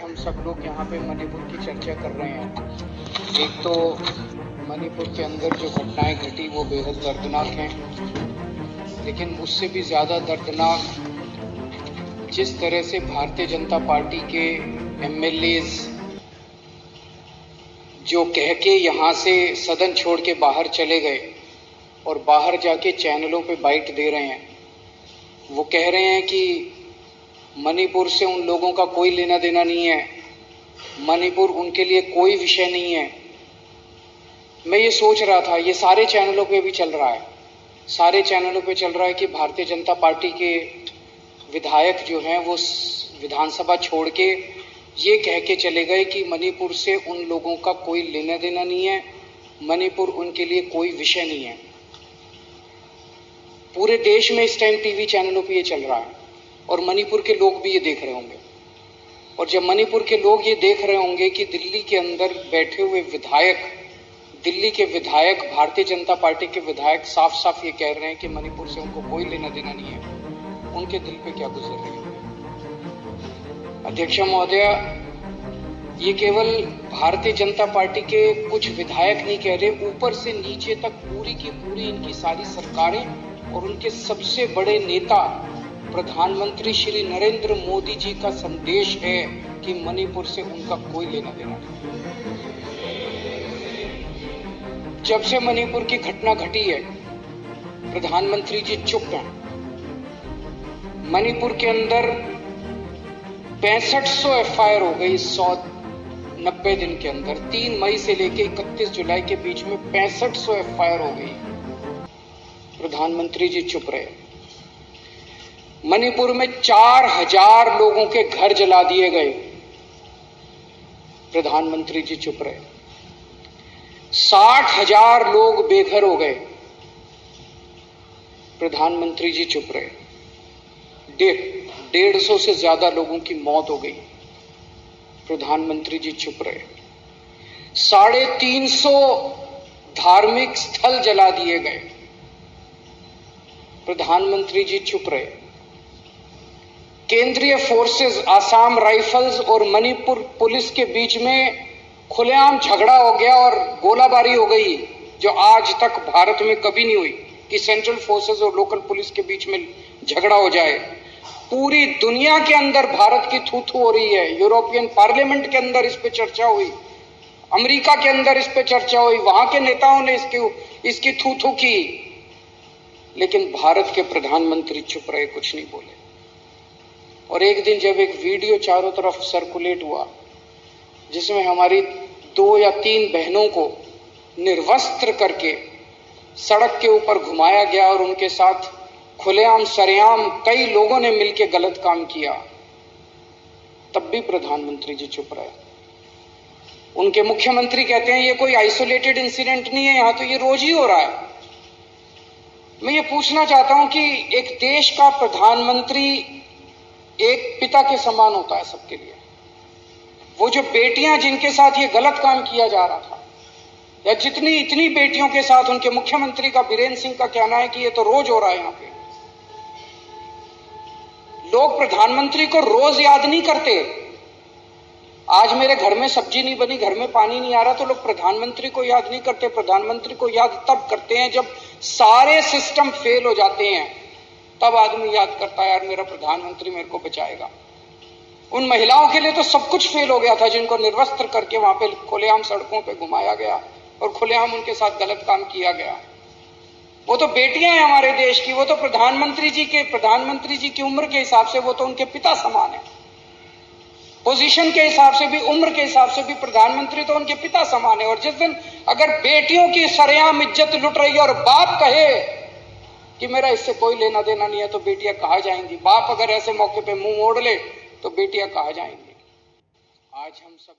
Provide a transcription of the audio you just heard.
हम सब लोग यहाँ पे मणिपुर की चर्चा कर रहे हैं। एक तो मणिपुर के अंदर जो घटनाएं घटी वो बेहद दर्दनाक हैं, लेकिन उससे भी ज़्यादा दर्दनाक जिस तरह से भारतीय जनता पार्टी के एमएलएज जो कह के यहाँ से सदन छोड़ के बाहर चले गए और बाहर जाके चैनलों पे बाइट दे रहे हैं। वो कह रहे हैं कि मणिपुर से उन लोगों का कोई लेना देना नहीं है, मणिपुर उनके लिए कोई विषय नहीं है। मैं ये सोच रहा था, ये सारे चैनलों पे भी चल रहा है, सारे चैनलों पे चल रहा है कि भारतीय जनता पार्टी के विधायक जो हैं वो विधानसभा छोड़ के ये कह के चले गए कि मणिपुर से उन लोगों का कोई लेना देना नहीं है, मणिपुर उनके लिए कोई विषय नहीं है। पूरे देश में इस टाइम टीवी चैनलों पे ये चल रहा है और मणिपुर के लोग भी ये देख रहे होंगे। और जब मणिपुर के लोग ये देख रहे होंगे कि दिल्ली के अंदर बैठे हुए विधायक, दिल्ली के विधायक, भारतीय जनता पार्टी के विधायक साफ साफ ये कह रहे हैं कि मणिपुर से उनको कोई लेना देना नहीं है, उनके दिल पे क्या गुजर रही है। अध्यक्ष महोदय, ये केवल भारतीय जनता पार्टी के कुछ विधायक नहीं कह रहे, ऊपर से नीचे तक पूरी की पूरी इनकी सारी सरकारें और उनके सबसे बड़े नेता प्रधानमंत्री श्री नरेंद्र मोदी जी का संदेश है कि मणिपुर से उनका कोई लेना देना नहीं। जब से मणिपुर की घटना घटी है, प्रधानमंत्री जी चुप हैं। मणिपुर के अंदर 6500 एफआईआर हो गई 190 दिन के अंदर। 3 मई से लेकर 31 जुलाई के बीच में 6500 एफआईआर हो गई। प्रधानमंत्री जी चुप रहे। मणिपुर में 4000 लोगों के घर जला दिए गए, प्रधानमंत्री जी चुप रहे। 60,000 लोग बेघर हो गए, प्रधानमंत्री जी चुप रहे। 150 से ज्यादा लोगों की मौत हो गई, प्रधानमंत्री जी चुप रहे। 350 धार्मिक स्थल जला दिए गए, प्रधानमंत्री जी चुप रहे। केंद्रीय फोर्सेस, आसाम राइफल्स और मणिपुर पुलिस के बीच में खुलेआम झगड़ा हो गया और गोलाबारी हो गई, जो आज तक भारत में कभी नहीं हुई कि सेंट्रल फोर्सेस और लोकल पुलिस के बीच में झगड़ा हो जाए। पूरी दुनिया के अंदर भारत की थू थू हो रही है। यूरोपियन पार्लियामेंट के अंदर इस पे चर्चा हुई, अमेरिका के अंदर इस पे चर्चा हुई, वहां के नेताओं ने इसकी थू थू की, लेकिन भारत के प्रधानमंत्री चुप रहे, कुछ नहीं बोले। और एक दिन जब एक वीडियो चारों तरफ सर्कुलेट हुआ जिसमें हमारी 2 या 3 बहनों को निर्वस्त्र करके सड़क के ऊपर घुमाया गया और उनके साथ खुलेआम सरेआम कई लोगों ने मिलकर गलत काम किया, तब भी प्रधानमंत्री जी चुप रहे। उनके मुख्यमंत्री कहते हैं ये कोई आइसोलेटेड इंसिडेंट नहीं है, यहां तो ये रोज ही हो रहा है। मैं ये पूछना चाहता हूं कि एक देश का प्रधानमंत्री एक पिता के समान होता है सबके लिए। वो जो बेटियां जिनके साथ ये गलत काम किया जा रहा था, या इतनी बेटियों के साथ उनके मुख्यमंत्री का, बीरेंद्र सिंह का कहना है कि ये तो रोज हो रहा है। यहाँ पे लोग प्रधानमंत्री को रोज याद नहीं करते। आज मेरे घर में सब्जी नहीं बनी, घर में पानी नहीं आ रहा, तो लोग प्रधानमंत्री को याद नहीं करते। प्रधानमंत्री को याद तब करते हैं जब सारे सिस्टम फेल हो जाते हैं, तब आदमी याद करता है यार मेरा प्रधानमंत्री मेरे को बचाएगा। उन महिलाओं के लिए तो सब कुछ फेल हो गया था जिनको निर्वस्त्र करके वहां पे खुलेआम सड़कों पे घुमाया गया और खुलेआम उनके साथ गलत काम किया गया। वो तो बेटियां हैं हमारे देश की, वो तो प्रधानमंत्री जी की उम्र के हिसाब से वो तो उनके पिता समान है। पोजीशन के हिसाब से भी, उम्र के हिसाब से भी प्रधानमंत्री तो उनके पिता समान है। और जिस दिन अगर बेटियों की सरेआम इज्जत लुट रही है और बाप कहे कि मेरा इससे कोई लेना देना नहीं है, तो बेटियां कहाँ जाएंगी? बाप अगर ऐसे मौके पे मुंह मोड़ ले तो बेटियां कहाँ जाएंगी? आज हम सब